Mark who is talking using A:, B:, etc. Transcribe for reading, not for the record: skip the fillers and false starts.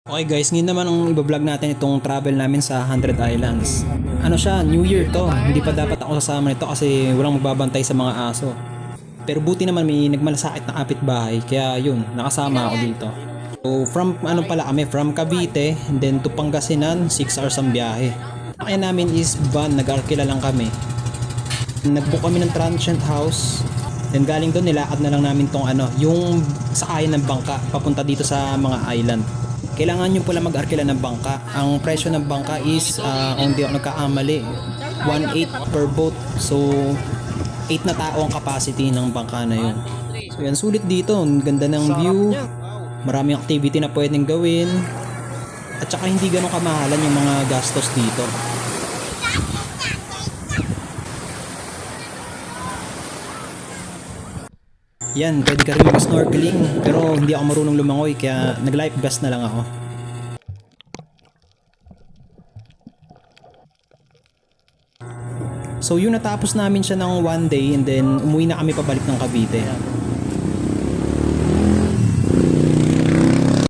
A: Okay guys, ngayon naman ang iba-vlog natin itong travel namin sa 100 Islands. Ano siya, New Year to. Hindi pa dapat ako sasama nito kasi walang magbabantay sa mga aso. Pero buti naman may nagmalasakit na kapitbahay kaya yun, nakasama ako dito. So from from Cavite and then to Pangasinan, 6 hours ang biyahe. Kaya namin is van, nag-arkila lang kami. Nag-book kami ng transient house. Then galing doon nilakad na lang namin tong yung sakayan ng bangka papunta dito sa mga island. Kailangan nyo pala mag-arkila ng bangka. Ang presyo ng bangka is, kung di ako nagkakamali, 1.8 per boat. So, 8 na tao ang capacity ng bangka na yun. So, yan, sulit dito. Ang ganda ng view. Maraming activity na pwedeng gawin. At saka hindi ganun kamahalan yung mga gastos dito. Yan, pwede ka rin mag-snorkeling pero hindi ako marunong lumangoy kaya nag-life vest na lang ako. So yun, natapos namin siya ng one day and then umuwi na kami pabalik ng Cavite.